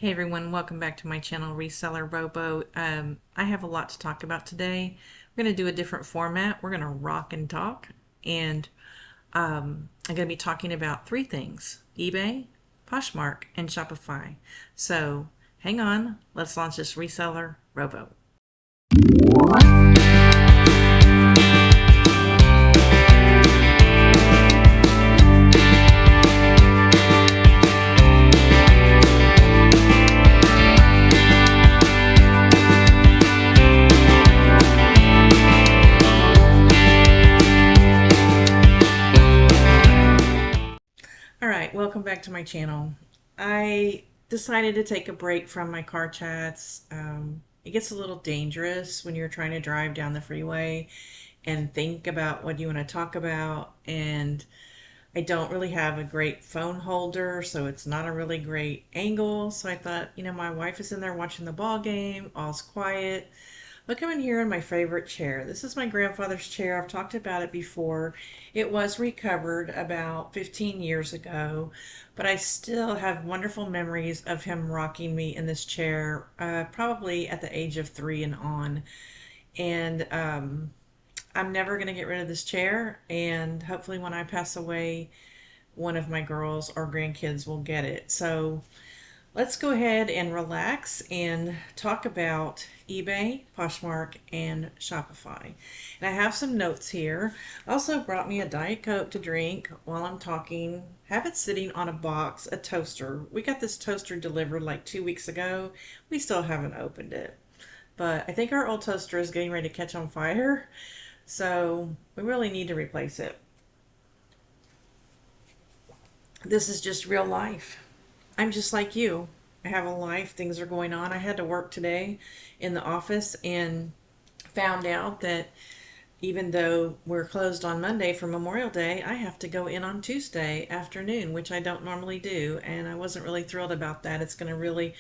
Hey everyone, welcome back to my channel, Reseller Rowboat. I have a lot to talk about today. We're going to do a different format. We're going to rock and talk. And I'm going to be talking about three things: eBay, Poshmark, and Shopify. So hang on, let's launch this Reseller Rowboat. Alright, welcome back to my channel. I decided to take a break from my car chats. It gets a little dangerous when you're trying to drive down the freeway and think about what you want to talk about, and I don't really have a great phone holder, so it's not a really great angle. So I thought, my wife is in there watching the ball game, all's quiet. Look, I'm in here in my favorite chair. This is my grandfather's chair. I've talked about it before. It was recovered about 15 years ago, but I still have wonderful memories of him rocking me in this chair, probably at the age of 3 and on. And I'm never going to get rid of this chair, and hopefully when I pass away, one of my girls or grandkids will get it. So let's go ahead and relax and talk about eBay, Poshmark, and Shopify. And I have some notes here. I also brought me a Diet Coke to drink while I'm talking. Have it sitting on a box, a toaster. We got this toaster delivered like 2 weeks ago. We still haven't opened it. But I think our old toaster is getting ready to catch on fire. So we really need to replace it. This is just real life. I'm just like you. I have a life, things are going on. I had to work today in the office and found out that even though we're closed on Monday for Memorial Day, I have to go in on Tuesday afternoon, which I don't normally do. And I wasn't really thrilled about that. It's going to really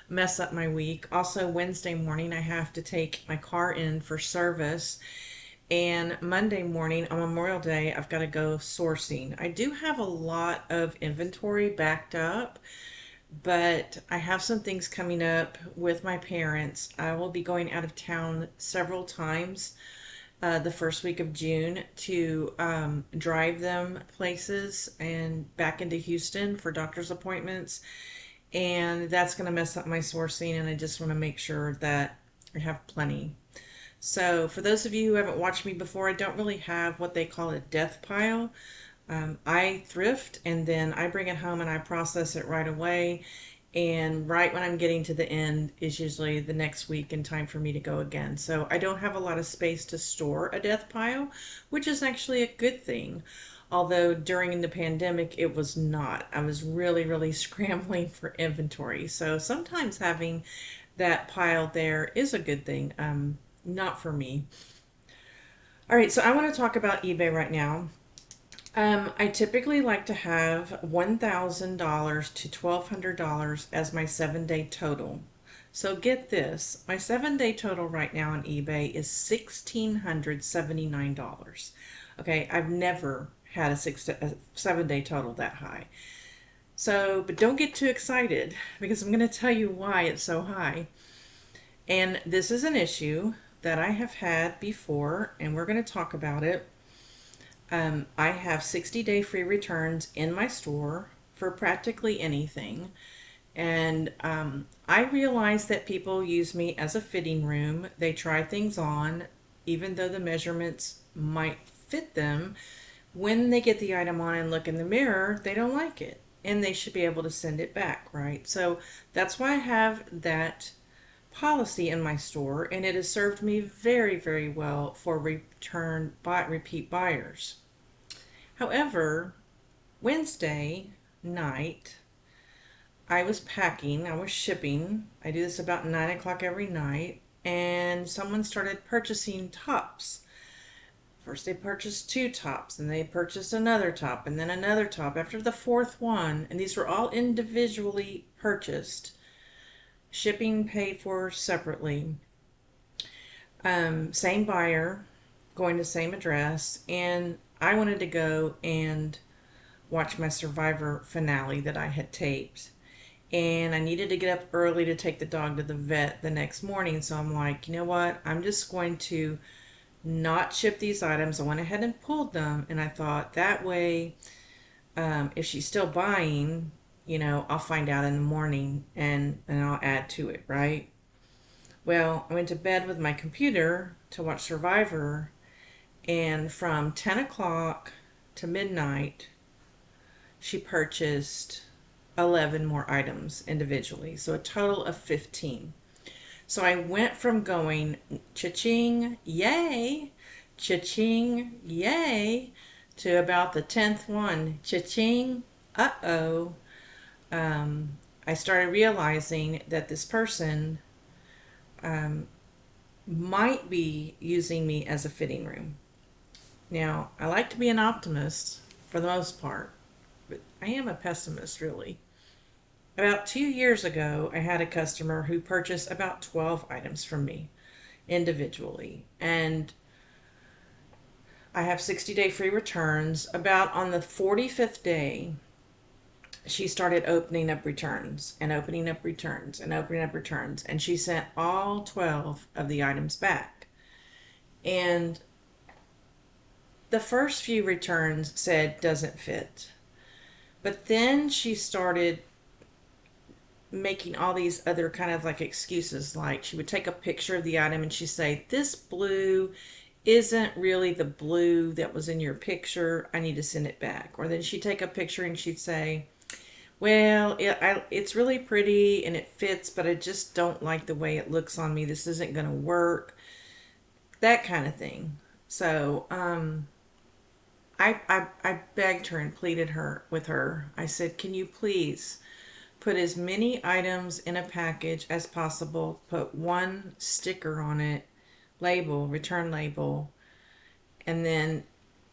mess up my week. Also, Wednesday morning, I have to take my car in for service. And Monday morning on Memorial Day, I've got to go sourcing. I do have a lot of inventory backed up, but I have some things coming up with my parents. I will be going out of town several times the first week of June to drive them places and back into Houston for doctor's appointments. And that's going to mess up my sourcing, and I just want to make sure that I have plenty. So for those of you who haven't watched me before, I don't really have what they call a death pile. I thrift and then I bring it home and I process it right away. And right when I'm getting to the end is usually the next week and time for me to go again. So I don't have a lot of space to store a death pile, which is actually a good thing. Although during the pandemic, it was not. I was really, really scrambling for inventory. So sometimes having that pile there is a good thing. Not for me. All right, so I want to talk about eBay right now. I typically like to have $1,000 to $1,200 as my 7-day total. So get this, my 7-day total right now on eBay is $1,679. Okay, I've never had a 7-day total that high. So, but don't get too excited because I'm going to tell you why it's so high. And this is an issue that I have had before, and we're going to talk about it. I have 60-day free returns in my store for practically anything. And I realize that people use me as a fitting room. They try things on, even though the measurements might fit them. When they get the item on and look in the mirror, they don't like it. And they should be able to send it back, right? So that's why I have that policy in my store, and it has served me very, very well for repeat buyers. However, Wednesday night, I was packing, I was shipping. I do this about 9 o'clock every night, and someone started purchasing tops. First they purchased 2 tops, and they purchased another top, and then another top after the 4th one, and these were all individually purchased. Shipping paid for separately. Same buyer, going to same address, and I wanted to go and watch my Survivor finale that I had taped. and I needed to get up early to take the dog to the vet the next morning. So I'm like, you know what? I'm just going to not ship these items. I went ahead and pulled them, and I thought that way, if she's still buying, I'll find out in the morning and I'll add to it, right? Well, I went to bed with my computer to watch Survivor, and from 10 o'clock to midnight, she purchased 11 more items individually, so a total of 15. So I went from going cha-ching, yay, cha-ching, yay, to about the 10th one, cha-ching, uh-oh. I started realizing that this person um, might be using me as a fitting room. Now, I like to be an optimist for the most part, but I am a pessimist, really. About 2 years ago, I had a customer who purchased about 12 items from me individually. And I have 60-day free returns. About on the 45th day, she started opening up returns and opening up returns and opening up returns. And she sent all 12 of the items back. And the first few returns said doesn't fit. But then she started making all these other kind of like excuses. Like she would take a picture of the item and she'd say, this blue isn't really the blue that was in your picture. I need to send it back. Or then she'd take a picture and she'd say, well, it's really pretty and it fits, but I just don't like the way it looks on me. This isn't going to work. That kind of thing. So, I begged her and pleaded with her. I said, can you please put as many items in a package as possible, put one sticker on it, label, return label, and then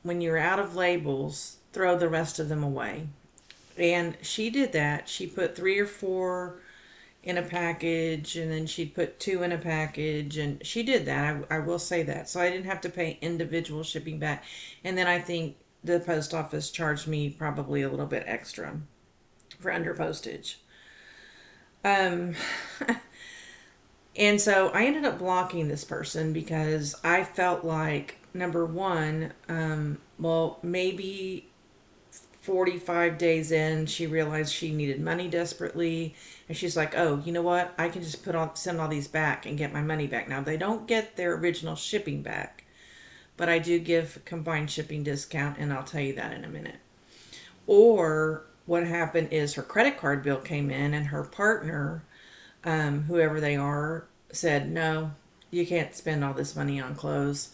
when you're out of labels, throw the rest of them away. And she did that. She put 3 or 4 in a package, and then she'd put 2 in a package, and she did that. I will say that. So I didn't have to pay individual shipping back. And then I think the post office charged me probably a little bit extra for under postage. Um, and so I ended up blocking this person because I felt like, number one, well, maybe 45 days in, she realized she needed money desperately. And she's like, oh, you know what? I can just send all these back and get my money back. Now, they don't get their original shipping back, but I do give combined shipping discount, and I'll tell you that in a minute. Or what happened is her credit card bill came in, and her partner, whoever they are, said, no, you can't spend all this money on clothes.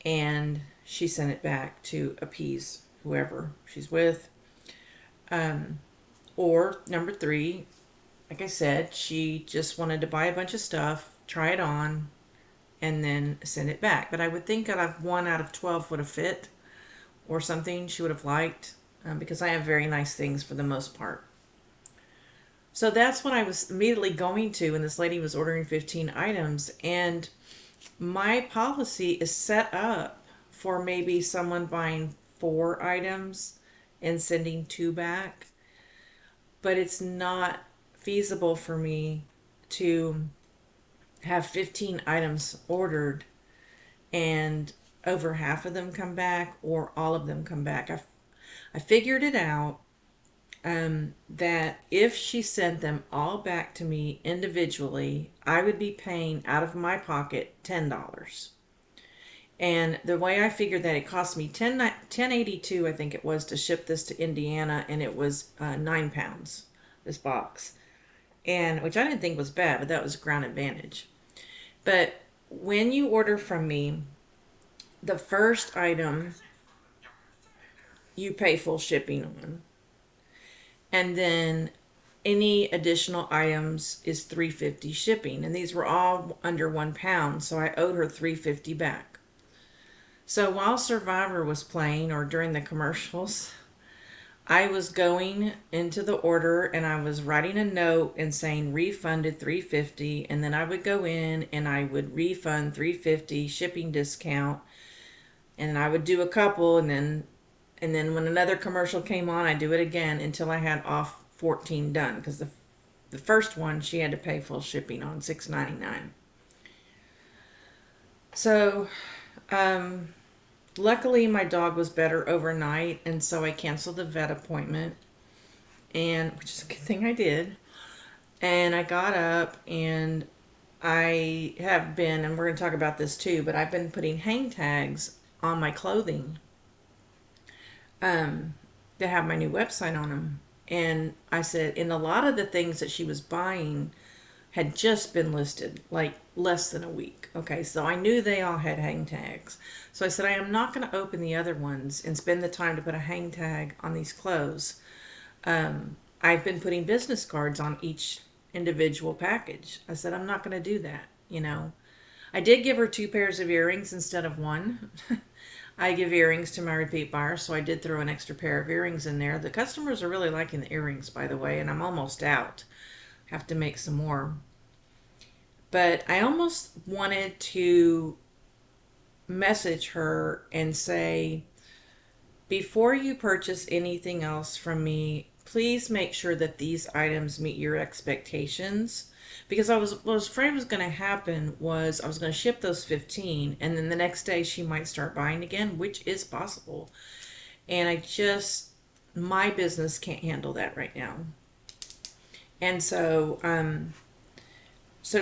And she sent it back to appease whoever she's with. Or number 3, like I said, she just wanted to buy a bunch of stuff, try it on, and then send it back. But I would think that 1 out of 12 would have fit, or something she would have liked, because I have very nice things for the most part. So that's what I was immediately going to when this lady was ordering 15 items. And my policy is set up for maybe someone buying 4 items and sending 2 back. But it's not feasible for me to have 15 items ordered and over half of them come back or all of them come back. I figured it out, that if she sent them all back to me individually, I would be paying out of my pocket $10. And the way I figured that, it cost me $10.82, I think it was, to ship this to Indiana, and it was 9 pounds, this box. And which I didn't think was bad, but that was Ground Advantage. But when you order from me, the first item you pay full shipping on. And then any additional items is $3.50 shipping. And these were all under 1 pound, so I owed her $3.50 back. So while Survivor was playing, or during the commercials, I was going into the order and I was writing a note and saying refunded $3.50, and then I would go in and I would refund $3.50 shipping discount, and I would do a couple, and then when another commercial came on, I'd do it again until I had off 14 done, because the the first one she had to pay full shipping on, $6.99. So, luckily my dog was better overnight, and so I canceled the vet appointment, and which is a good thing I did. And I got up and I have been, and we're going to talk about this too, but I've been putting hang tags on my clothing that have my new website on them. And I said, and a lot of the things that she was buying had just been listed, like less than a week. Okay, so I knew they all had hang tags. So I said, I am not going to open the other ones and spend the time to put a hang tag on these clothes. I've been putting business cards on each individual package. I said, I'm not going to do that, you know. I did give her 2 pairs of earrings instead of 1. I give earrings to my repeat buyers, so I did throw an extra pair of earrings in there. The customers are really liking the earrings, by the way, and I'm almost out. Have to make some more. But I almost wanted to message her and say, before you purchase anything else from me, please make sure that these items meet your expectations. Because what was afraid was going to happen was I was going to ship those 15, and then the next day she might start buying again, which is possible. And my business can't handle that right now. And so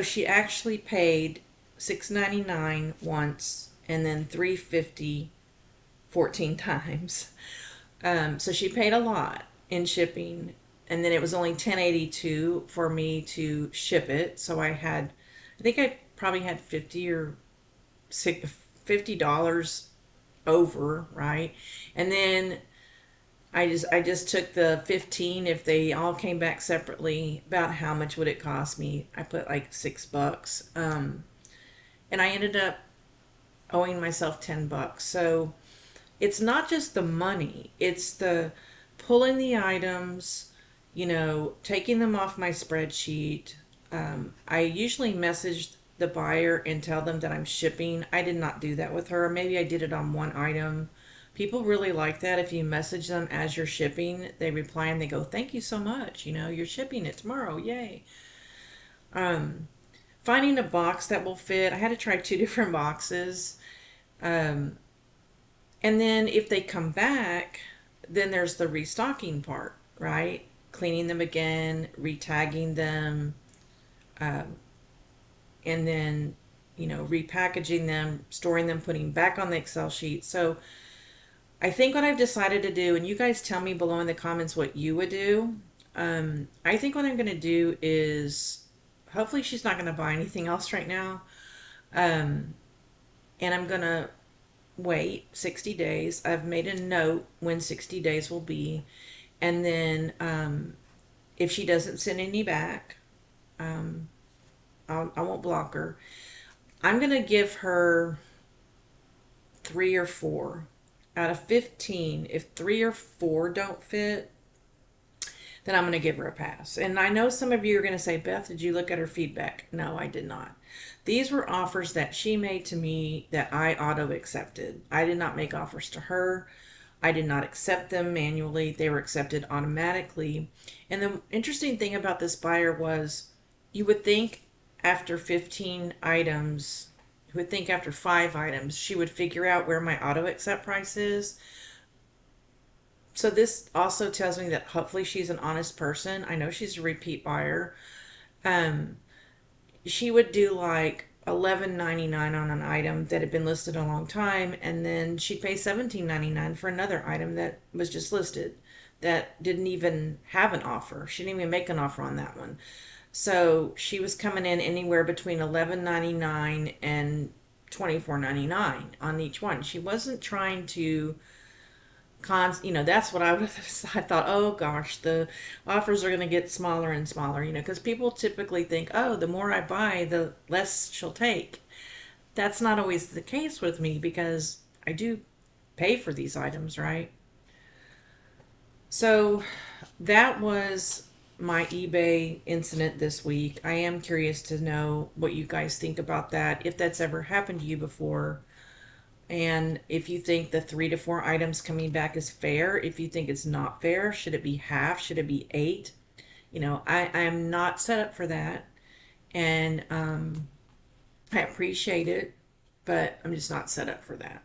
she actually paid $6.99 once, and then $3.50 14 times. So she paid a lot in shipping, and then it was only $10.82 for me to ship it. So I think I probably had $50 over, right? And then I just took the 15. If they all came back separately, about how much would it cost me? I put like $6, and I ended up owing myself $10. So it's not just the money, it's the pulling the items, taking them off my spreadsheet. I usually message the buyer and tell them that I'm shipping. I did not do that with her. Maybe I did it on one item. People really like that. If you message them as you're shipping, they reply and they go, thank you so much. You're shipping it tomorrow. Yay. Finding a box that will fit. I had to try 2 different boxes. And then if they come back, then there's the restocking part, right? Cleaning them again, retagging them, and then, repackaging them, storing them, putting back on the Excel sheet. So I think what I've decided to do, and you guys tell me below in the comments what you would do. I think what I'm going to do is, hopefully she's not going to buy anything else right now. And I'm going to wait 60 days. I've made a note when 60 days will be. And then if she doesn't send any back, I won't block her. I'm going to give her 3 or 4 out of 15. If 3 or 4 don't fit, then I'm going to give her a pass. And I know some of you are going to say, Beth, did you look at her feedback? No, I did not. These were offers that she made to me that I auto-accepted. I did not make offers to her. I did not accept them manually. They were accepted automatically. And the interesting thing about this buyer was, you would think after 15 items, you would think after 5 items, she would figure out where my auto-accept price is. So this also tells me that hopefully she's an honest person. I know she's a repeat buyer. She would do like $11.99 on an item that had been listed a long time, and then she'd pay $17.99 for another item that was just listed that didn't even have an offer. She didn't even make an offer on that one. So she was coming in anywhere between $11.99 and $24.99 on each one. She wasn't trying to that's what I thought, oh gosh, the offers are going to get smaller and smaller, because people typically think, oh, the more I buy, the less she'll take. That's not always the case with me, because I do pay for these items, right? So that was my eBay incident this week. I am curious to know what you guys think about that, if that's ever happened to you before. And if you think the 3 to 4 items coming back is fair, if you think it's not fair, should it be half? Should it be 8? I am not set up for that. And I appreciate it, but I'm just not set up for that.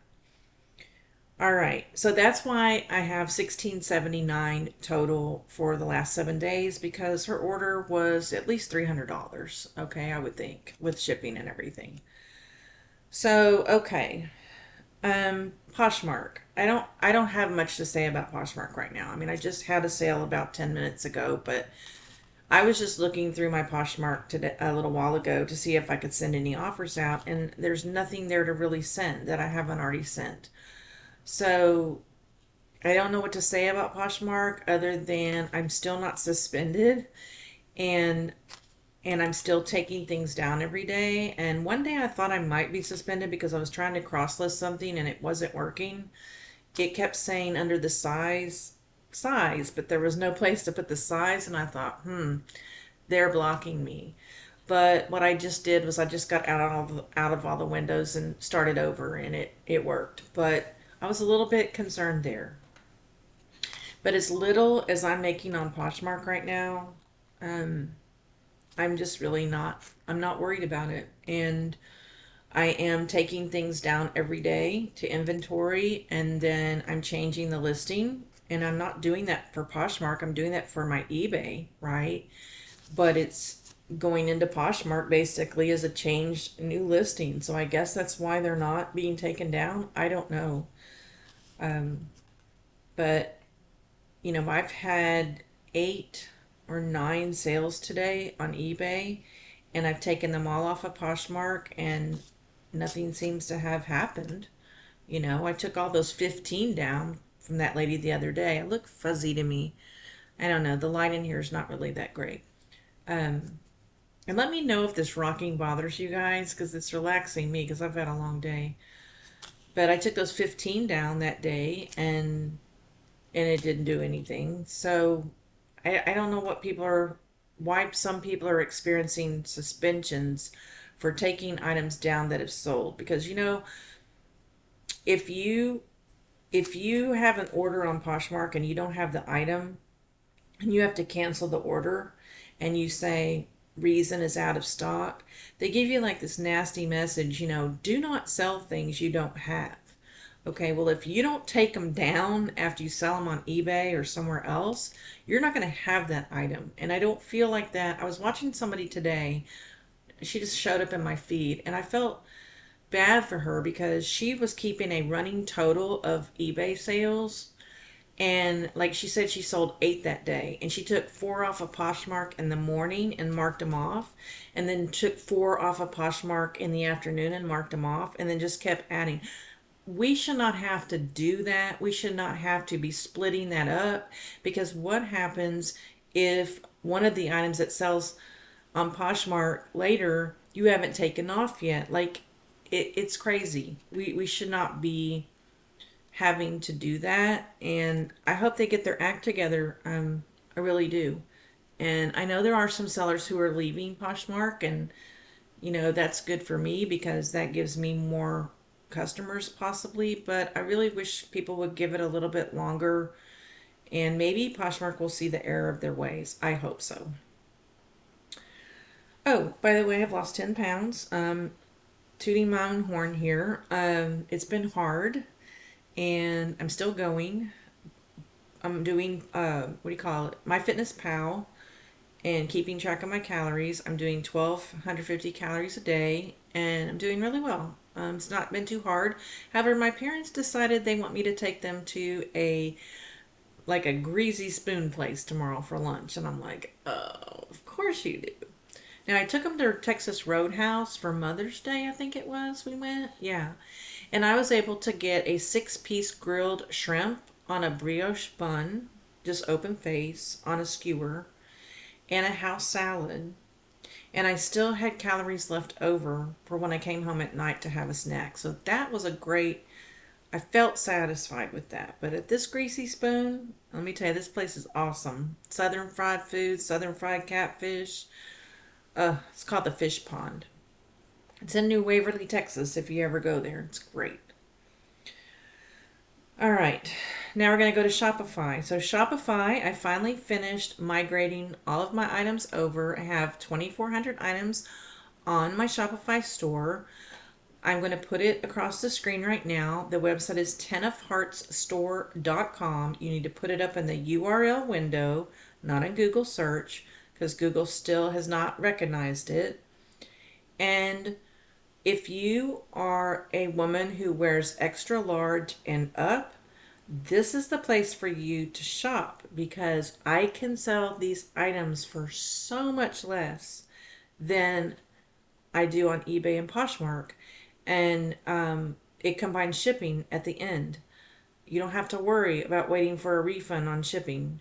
All right. So that's why I have 1679 total for the last 7 days because her order was at least $300. Okay, I would think with shipping and everything. So, okay. Poshmark. I don't have much to say about Poshmark right now. I mean, I just had a sale about 10 minutes ago, but I was just looking through my Poshmark today a little while ago to see if I could send any offers out, and there's nothing there to really send that I haven't already sent. So I don't know what to say about Poshmark other than I'm still not suspended, and I'm still taking things down every day. And one day I thought I might be suspended because I was trying to cross list something and it wasn't working. It kept saying under the size, but there was no place to put the size, and I thought, they're blocking me. But what I just did was I just got out of all the windows and started over, and it worked. But I was a little bit concerned there. But as little as I'm making on Poshmark right now, um, I'm just really not. I'm not worried about it, and I am taking things down every day to inventory, and then I'm changing the listing. And I'm not doing that for Poshmark. I'm doing that for my eBay, right? But it's going into Poshmark basically as a changed new listing. So I guess that's why they're not being taken down. I don't know. Um, but, I've had 8 or 9 sales today on eBay, and I've taken them all off of Poshmark, and nothing seems to have happened. I took all those 15 down from that lady the other day. It looked fuzzy to me. I don't know. The light in here is not really that great. Um, and let me know if this rocking bothers you guys because it's relaxing me because I've had a long day. But I took those 15 down that day and it didn't do anything. So I don't know why some people are experiencing suspensions for taking items down that have sold. Because, if you if you have an order on Poshmark and you don't have the item and you have to cancel the order and you say reason is out of stock, they give you like this nasty message, do not sell things you don't have. Okay, well, if you don't take them down after you sell them on eBay or somewhere else, you're not going to have that item. And I don't feel like that. I was watching somebody today. She just showed up in my feed, and I felt bad for her because she was keeping a running total of eBay sales. And like she said, she sold 8 that day. And she took 4 off of Poshmark in the morning and marked them off. And then took 4 off of Poshmark in the afternoon and marked them off. And then just kept adding. We should not have to do that. We should not have to be splitting that up, because what happens if one of the items that sells on Poshmark later you haven't taken off yet? Like it's crazy. We should not be having to do that, and I hope they get their act together. I really do. And I know there are some sellers who are leaving Poshmark, and that's good for me because that gives me more customers possibly, but I really wish people would give it a little bit longer, and maybe Poshmark will see the error of their ways. I hope so. Oh, by the way, I've lost 10 pounds. Tooting my own horn here. It's been hard, and I'm still going. I'm doing, what do you call it? My Fitness Pal, and keeping track of my calories. I'm doing 1,250 calories a day, and I'm doing really well. It's not been too hard. However, my parents decided they want me to take them to a greasy spoon place tomorrow for lunch, and I'm like, oh, of course you do. Now I took them to Texas Roadhouse for Mother's Day, I think it was. We went, yeah, and I was able to get a 6-piece grilled shrimp on a brioche bun, just open face on a skewer, and a house salad. And I still had calories left over for when I came home at night to have a snack. So that was I felt satisfied with that. But at this greasy spoon, let me tell you, this place is awesome. Southern fried food, southern fried catfish. It's called the Fish Pond. It's in New Waverly, Texas, if you ever go there. It's great. All right. now we're going to go to Shopify. So Shopify, I finally finished migrating all of my items over. I have 2,400 items on my Shopify store. I'm going to put it across the screen right now. The website is tenofheartsstore.com. You need to put it up in the URL window, not in Google search, because Google still has not recognized it. And if you are a woman who wears extra large and up, this is the place for you to shop, because I can sell these items for so much less than I do on eBay and Poshmark. And it combines shipping at the end. You don't have to worry about waiting for a refund on shipping.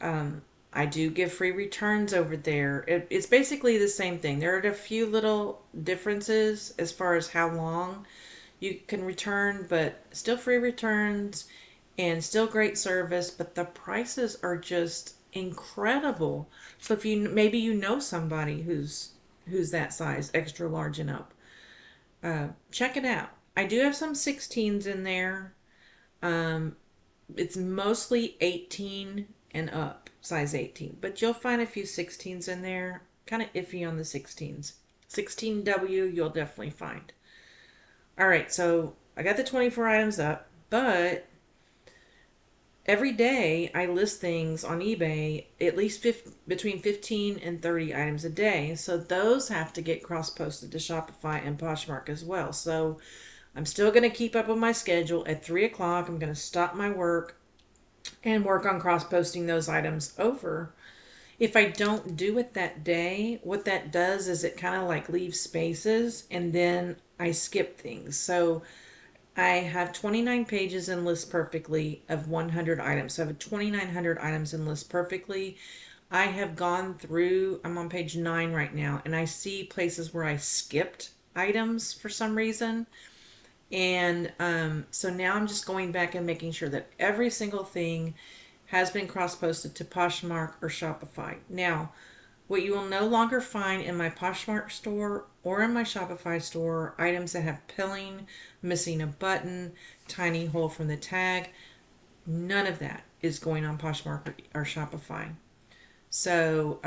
I do give free returns over there. It's basically the same thing. There are a few little differences as far as how long you can return, but still free returns and still great service. But the prices are just incredible. So if you maybe you know somebody who's that size, extra large and up, check it out. I do have some 16s in there. It's mostly 18 and up, size 18, but you'll find a few 16s in there. Kind of iffy on the 16s. 16W you'll definitely find. All right, so I got the 24 items up, but every day I list things on eBay, at least between 15 and 30 items a day. So those have to get cross-posted to Shopify and Poshmark as well. So I'm still going to keep up with my schedule. At 3 o'clock, I'm going to stop my work and work on cross-posting those items over. If I don't do it that day, what that does is it kind of like leaves spaces, and then I skip things. So I have 29 pages in List Perfectly of 100 items. So I have 2,900 items in List Perfectly. I have gone through, I'm on page 9 right now, and I see places where I skipped items for some reason. And so now I'm just going back and making sure that every single thing has been cross-posted to Poshmark or Shopify. Now, what you will no longer find in my Poshmark store or in my Shopify store are items that have pilling, missing a button, tiny hole from the tag. None of that is going on Poshmark or Shopify. So,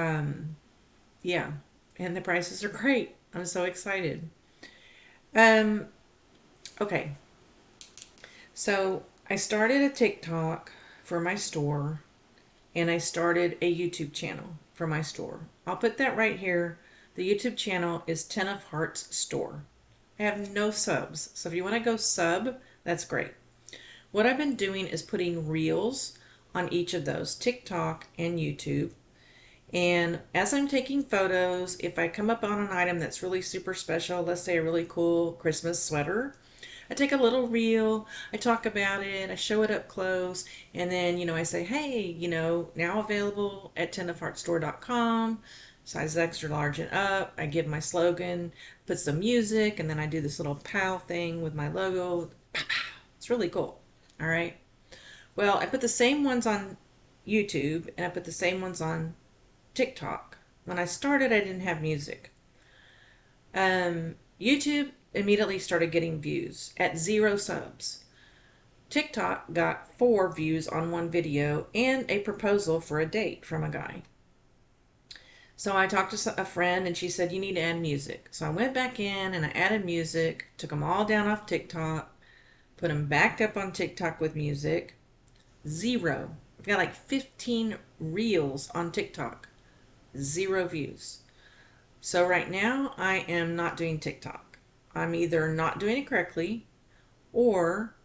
yeah, and the prices are great. I'm so excited. Okay, so I started a TikTok for my store, and I started a YouTube channel for my store. I'll put that right here. The YouTube channel is Ten of Hearts Store. I have no subs, so if you want to go sub, that's great. What I've been doing is putting reels on each of those, TikTok and YouTube. And as I'm taking photos, if I come up on an item that's really super special, let's say a really cool Christmas sweater, I take a little reel, I talk about it, I show it up close, and then, I say, hey, now available at tenofheartsstore.com, size extra large and up. I give my slogan, put some music, and then I do this little POW thing with my logo. It's really cool. All right. Well, I put the same ones on YouTube, and I put the same ones on TikTok. When I started, I didn't have music. YouTube immediately started getting views at 0 subs. TikTok got 4 views on one video and a proposal for a date from a guy. So I talked to a friend, and she said, you need to add music. So I went back in and I added music, took them all down off TikTok, put them back up on TikTok with music. 0. I've got like 15 reels on TikTok. 0 views. So right now I am not doing TikTok. I'm either not doing it correctly, or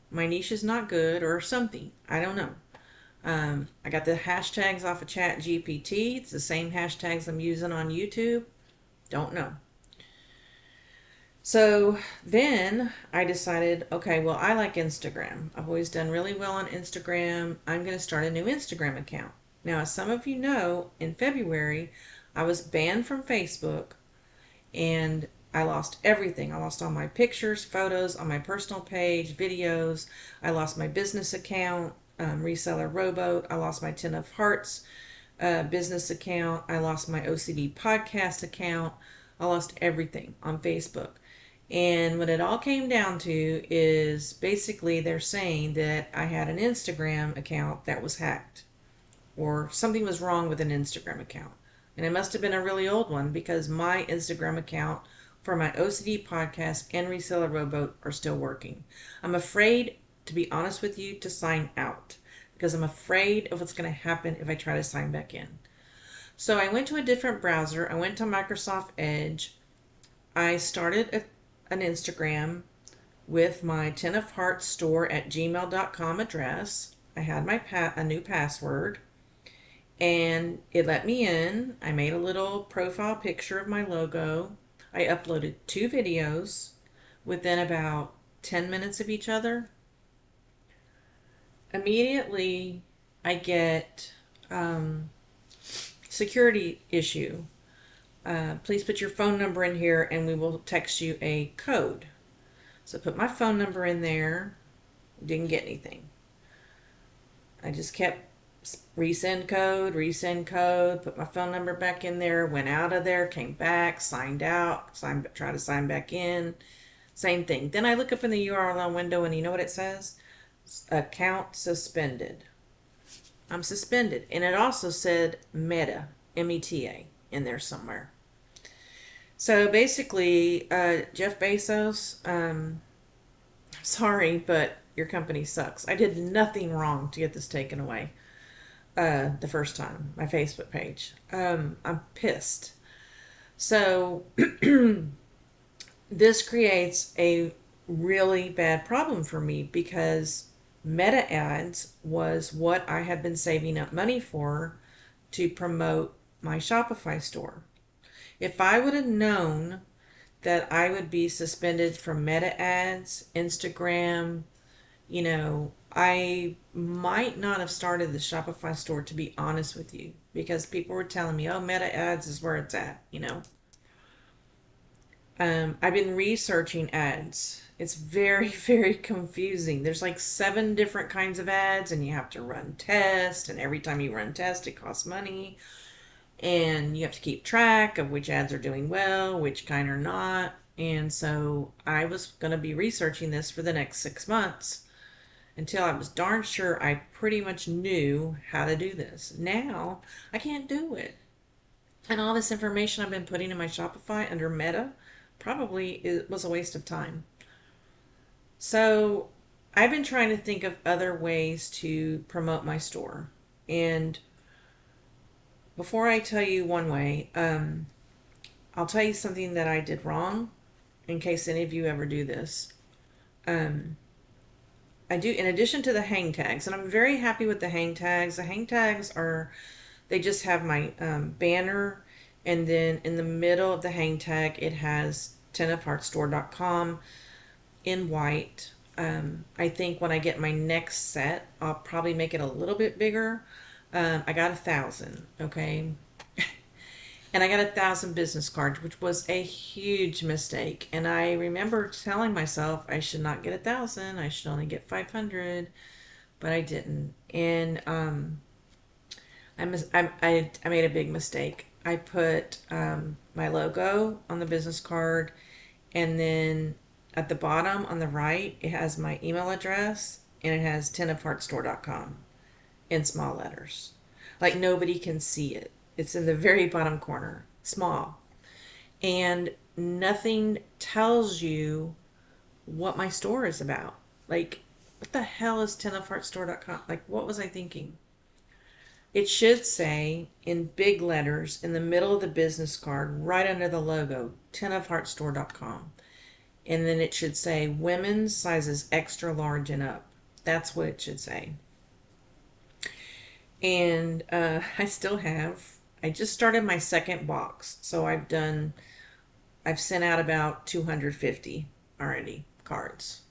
my niche is not good, or something. I don't know. I got the hashtags off of ChatGPT. It's the same hashtags I'm using on YouTube. Don't know. So then I decided, okay, well, I like Instagram. I've always done really well on Instagram. I'm going to start a new Instagram account. Now, as some of you know, in February, I was banned from Facebook, and I lost everything. I lost all my pictures, photos on my personal page, videos. I lost my business account, Reseller Rowboat. I lost my Ten of Hearts business account. I lost my OCD podcast account. I lost everything on Facebook. And what it all came down to is basically they're saying that I had an Instagram account that was hacked, or something was wrong with an Instagram account. And it must have been a really old one because my Instagram account for my OCD podcast and Reseller Rowboat are still working. I'm afraid, to be honest with you, to sign out because I'm afraid of what's going to happen if I try to sign back in. So I went to a different browser. I went to Microsoft Edge. I started an Instagram with my 10 of hearts store at gmail.com address. I had a new password, and it let me in. I made a little profile picture of my logo. I uploaded 2 videos within about 10 minutes of each other. Immediately, I get security issue. Please put your phone number in here and we will text you a code. So I put my phone number in there. Didn't get anything. I just kept resend code, put my phone number back in there, went out of there, came back, signed out, tried to sign back in. Same thing. Then I look up in the URL window and you know what it says? Account suspended. I'm suspended. And it also said Meta, M-E-T-A, in there somewhere. So basically, Jeff Bezos, sorry, but your company sucks. I did nothing wrong to get this taken away the first time, my Facebook page. I'm pissed. So this creates a really bad problem for me because Meta ads was what I had been saving up money for to promote my Shopify store. If I would have known that I would be suspended from Meta ads, Instagram, I might not have started the Shopify store, to be honest with you, because people were telling me, oh, Meta ads is where it's at. I've been researching ads. It's very, very confusing. There's like 7 different kinds of ads, and you have to run tests, and every time you run tests, it costs money. And you have to keep track of which ads are doing well, which kind are not. And so I was going to be researching this for the next 6 months until I was darn sure I pretty much knew how to do this. Now, I can't do it. And all this information I've been putting in my Shopify under Meta probably was a waste of time. So I've been trying to think of other ways to promote my store. And before I tell you one way, I'll tell you something that I did wrong in case any of you ever do this. I do, in addition to the hang tags, and I'm very happy with the hang tags. The hang tags they just have my banner, and then in the middle of the hang tag, it has 10ofheartstore.com in white. I think when I get my next set, I'll probably make it a little bit bigger. I got 1,000, okay? And I got 1,000 business cards, which was a huge mistake. And I remember telling myself I should not get 1,000. I should only get 500, but I didn't. And I made a big mistake. I put my logo on the business card, and then at the bottom on the right, it has my email address, and it has 10ofheartstore.com in small letters. Like nobody can see it. It's in the very bottom corner, small. And nothing tells you what my store is about. Like, what the hell is 10ofheartstore.com? Like, what was I thinking? It should say in big letters in the middle of the business card, right under the logo, 10ofheartstore.com. And then it should say women's sizes extra large and up. That's what it should say. And I just started my second box. So I've sent out about 250 already cards.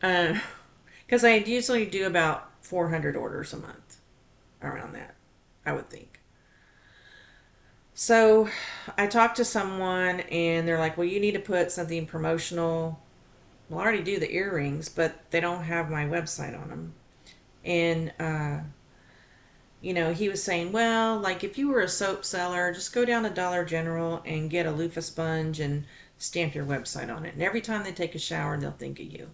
Because I usually do about 400 orders a month. Around that, I would think. So I talked to someone and they're like, well, you need to put something promotional. Well, I already do the earrings, but they don't have my website on them. And You know, he was saying, well, like if you were a soap seller, just go down to Dollar General and get a loofah sponge and stamp your website on it. And every time they take a shower, they'll think of you.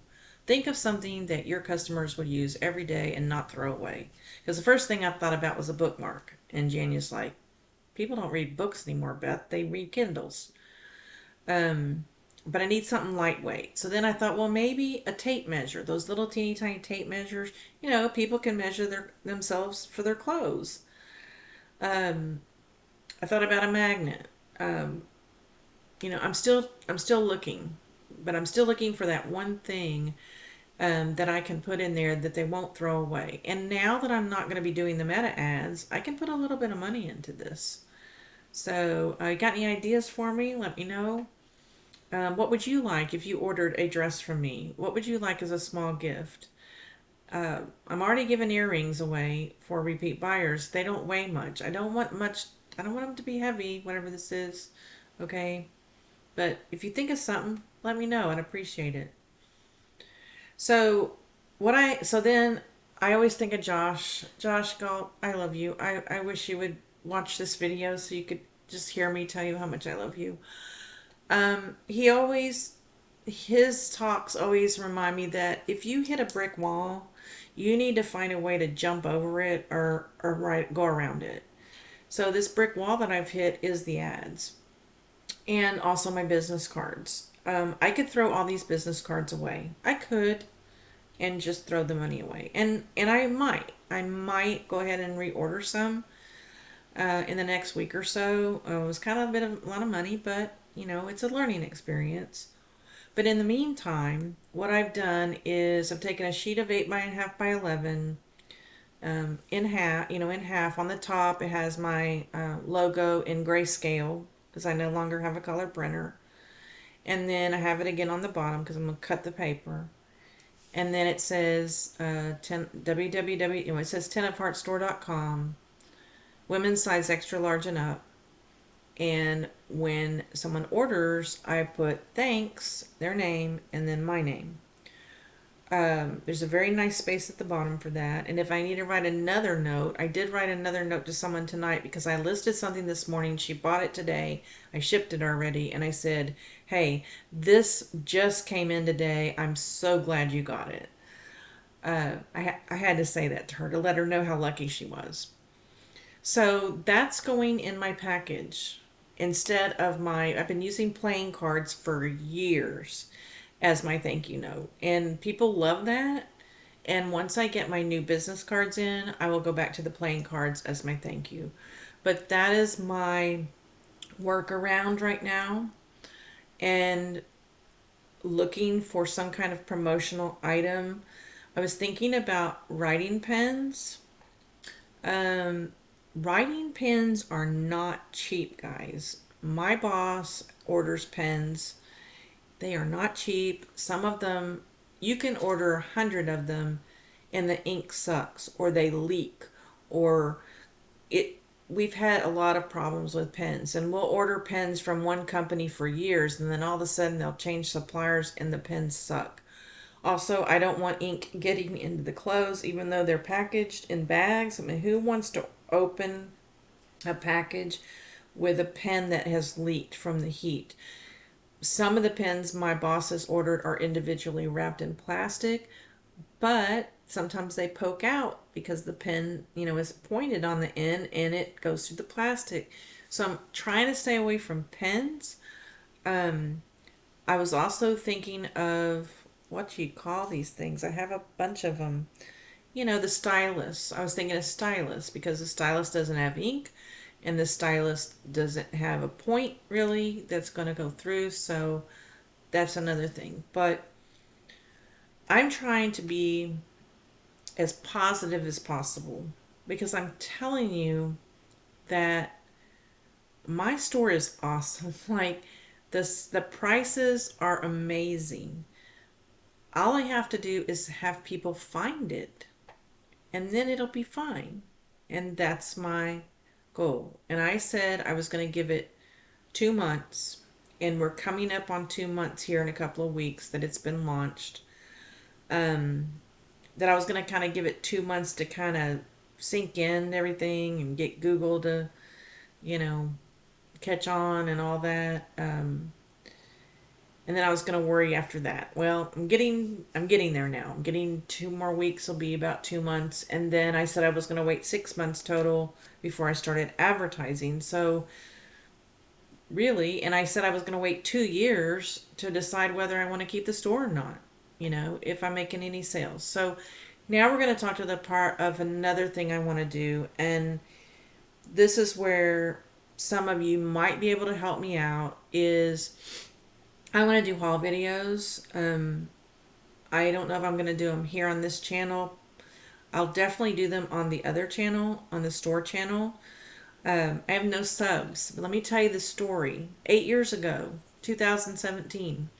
Think of something that your customers would use every day and not throw away. Because the first thing I thought about was a bookmark. And Jania's like, people don't read books anymore, Beth. They read Kindles. Um, but I need something lightweight. So then I thought, well, maybe a tape measure. Those little teeny tiny tape measures. You know, people can measure themselves for their clothes. Um, I thought about a magnet. Um, you know, I'm still looking, but I'm still looking for that one thing that I can put in there that they won't throw away. And now that I'm not going to be doing the meta ads, I can put a little bit of money into this. So, got any ideas for me? Let me know. What would you like if you ordered a dress from me? What would you like as a small gift? I'm already giving earrings away for repeat buyers. They don't weigh much. I don't want much. I don't want them to be heavy, whatever this is. Okay. But if you think of something, let me know. I'd appreciate it. So so then I always think of Josh. Josh, go, I love you. I wish you would watch this video so you could just hear me tell you how much I love you. He always, his talks always remind me that if you hit a brick wall, you need to find a way to jump over it or go around it. So this brick wall that I've hit is the ads and also my business cards. I could throw all these business cards away. I could and just throw the money away. And I might go ahead and reorder some in the next week or so. It was kind of a lot of money, but you know, it's a learning experience. But in the meantime, what I've done is I've taken a sheet of 8.5 by 11 in half. You know, in half. On the top, it has my logo in grayscale because I no longer have a color printer. And then I have it again on the bottom because I'm going to cut the paper. And then it says 10 www. You know, it says 10ofheartstore.com, women's size extra large and up. And when someone orders, I put thanks, their name, and then my name. There's a very nice space at the bottom for that. And if I need to write another note, I did write another note to someone tonight because I listed something this morning. She bought it today. I shipped it already. And I said, hey, this just came in today. I'm so glad you got it. I had to say that to her to let her know how lucky she was. So that's going in my package instead of I've been using playing cards for years as my thank you note. And people love that. And once I get my new business cards in, I will go back to the playing cards as my thank you. But that is my workaround right now. And looking for some kind of promotional item. I was thinking about writing pens. Um, Writing pens are not cheap, guys. My boss orders pens. They are not cheap. Some of them, you can order 100 of them and the ink sucks or they leak or it. We've had a lot of problems with pens, and we'll order pens from one company for years and then all of a sudden they'll change suppliers and the pens suck. Also, I don't want ink getting into the clothes, even though they're packaged in bags. I mean, who wants to open a package with a pen that has leaked from the heat? Some of the pens my boss has ordered are individually wrapped in plastic, but sometimes they poke out because the pen, you know, is pointed on the end and it goes through the plastic. So I'm trying to stay away from pens. Um, I was also thinking of what do you call these things? I have a bunch of them. You know, the stylus. I was thinking of stylus because the stylus doesn't have ink and the stylus doesn't have a point really that's going to go through. So that's another thing. But I'm trying to be as positive as possible because I'm telling you that my store is awesome. Like the prices are amazing. All I have to do is have people find it and then it'll be fine. And that's my goal. And I said I was going to give it 2 months, and we're coming up on 2 months here in a couple of weeks that it's been launched. That I was going to kind of give it 2 months to kind of sink in everything and get Google to, you know, catch on and all that. And then I was going to worry after that. Well, I'm getting there now. I'm getting 2 more weeks. Will be about 2 months, and then I said I was going to wait 6 months total before I started advertising. So really, and I said I was going to wait 2 years to decide whether I want to keep the store or not. If I'm making any sales. So now we're going to talk to the part of another thing I want to do, and this is where some of you might be able to help me out. Is I want to do haul videos. I don't know if I'm going to do them here on this channel. I'll definitely do them on the other channel, on the store channel. I have no subs, but let me tell you the story. 8 years ago, 2017,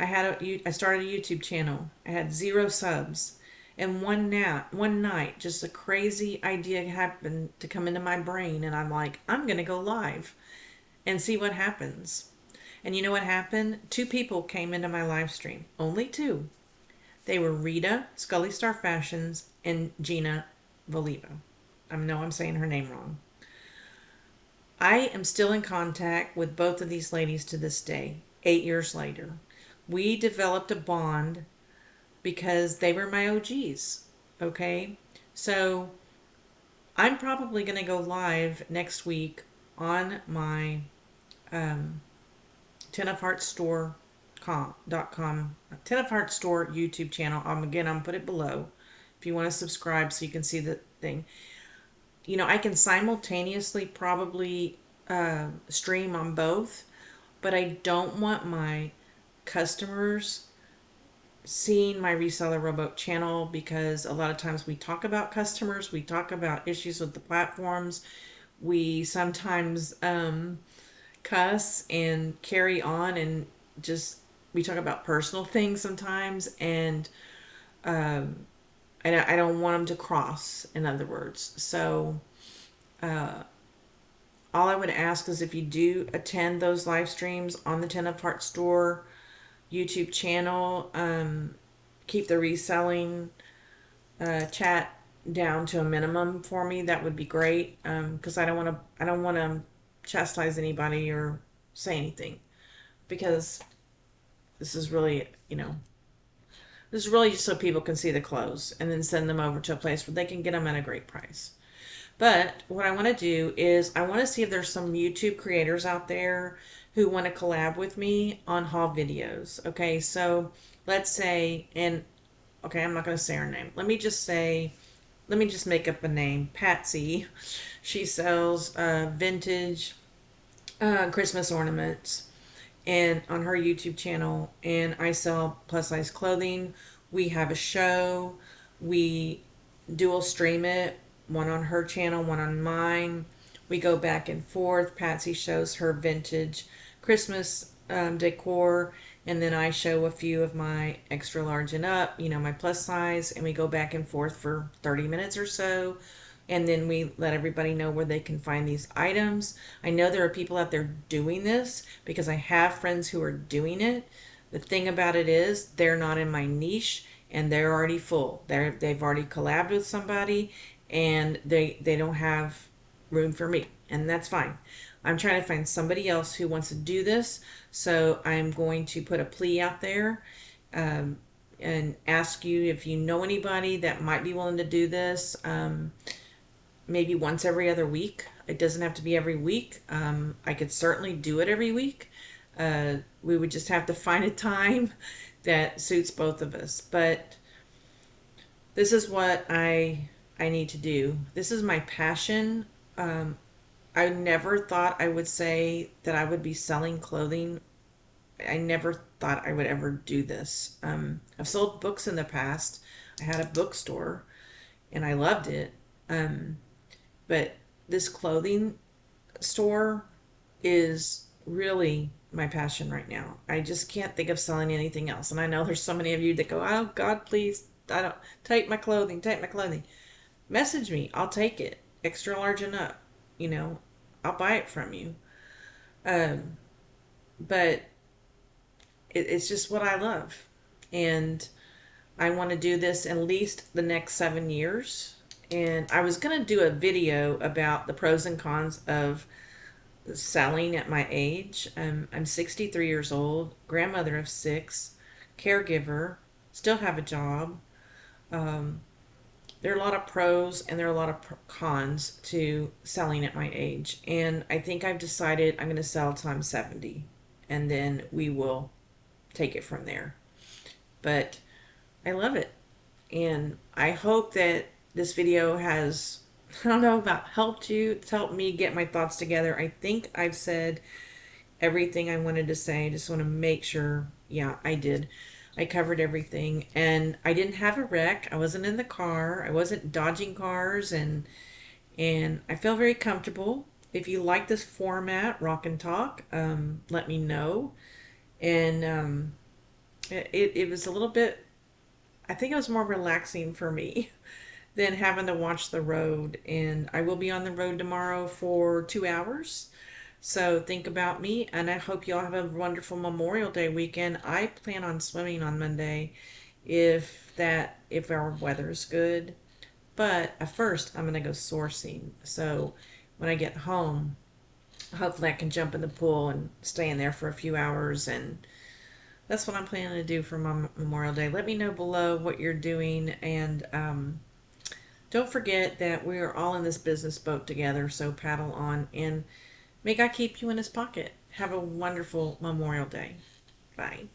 I started a YouTube channel. I had 0 subs, and one night, just a crazy idea happened to come into my brain, and I'm like, I'm gonna go live and see what happens. And you know what happened? 2 people came into my live stream. Only 2. They were Rita, Scully Star Fashions, and Gina Voliva. I know I'm saying her name wrong. I am still in contact with both of these ladies to this day, 8 years later. We developed a bond because they were my OGs. Okay? So I'm probably going to go live next week on my 10ofheartsstore.com 10 of Hearts Store YouTube channel. Again, I'm put it below if you want to subscribe so you can see the thing. I can simultaneously probably stream on both, but I don't want my customers seeing my Reseller Rowboat channel, because a lot of times we talk about customers, we talk about issues with the platforms, we sometimes cuss and carry on, and just we talk about personal things sometimes, and I don't want them to cross, in other words. So all I would ask is if you do attend those live streams on the 10 of Hearts Store YouTube channel, keep the reselling chat down to a minimum for me. That would be great, because I don't want to chastise anybody or say anything, because this is really just so people can see the clothes and then send them over to a place where they can get them at a great price. But what I want to do is I want to see if there's some YouTube creators out there who want to collab with me on haul videos. Okay, so let's say, okay, I'm not going to say her name. Let me just make up a name. Patsy. She sells vintage Christmas ornaments, and on her YouTube channel, and I sell plus size clothing. We have a show. We dual stream it, one on her channel, one on mine. We go back and forth. Patsy shows her vintage Christmas decor, and then I show a few of my extra large and up, my plus size, and we go back and forth for 30 minutes or so. And then we let everybody know where they can find these items. I know there are people out there doing this because I have friends who are doing it. The thing about it is they're not in my niche, and they're already full. They've already collabed with somebody, and they don't have room for me, and that's fine. I'm trying to find somebody else who wants to do this, so I'm going to put a plea out there, and ask you if you know anybody that might be willing to do this. Maybe once every other week. It doesn't have to be every week. I could certainly do it every week. We would just have to find a time that suits both of us. But this is what I need to do. This is my passion. I never thought I would say that I would be selling clothing. I never thought I would ever do this. I've sold books in the past. I had a bookstore, and I loved it. But this clothing store is really my passion right now. I just can't think of selling anything else. And I know there's so many of you that go, oh God, please, I don't take my clothing. Message me. I'll take it. Extra large and up. I'll buy it from you. But it's just what I love. And I want to do this at least the next 7 years. And I was going to do a video about the pros and cons of selling at my age. I'm 63 years old, grandmother of 6, caregiver, still have a job. Um, there are a lot of pros and there are a lot of cons to selling at my age. And I think I've decided I'm going to sell till I'm 70, and then we will take it from there. But I love it. And I hope that this video has, I don't know, about helped you. It's helped me get my thoughts together. I think I've said everything I wanted to say. I just want to make sure, yeah, I did. I covered everything, and I didn't have a wreck. I wasn't in the car. I wasn't dodging cars, and I feel very comfortable. If you like this format, rock and talk, let me know. And it was a little bit. I think it was more relaxing for me than having to watch the road. And I will be on the road tomorrow for 2 hours. So think about me, and I hope you all have a wonderful Memorial Day weekend. I plan on swimming on Monday if our weather's good. But at first, I'm gonna go sourcing. So when I get home, hopefully I can jump in the pool and stay in there for a few hours, and that's what I'm planning to do for my Memorial Day. Let me know below what you're doing, and don't forget that we are all in this business boat together. So paddle on, and may God keep you in his pocket. Have a wonderful Memorial Day. Bye.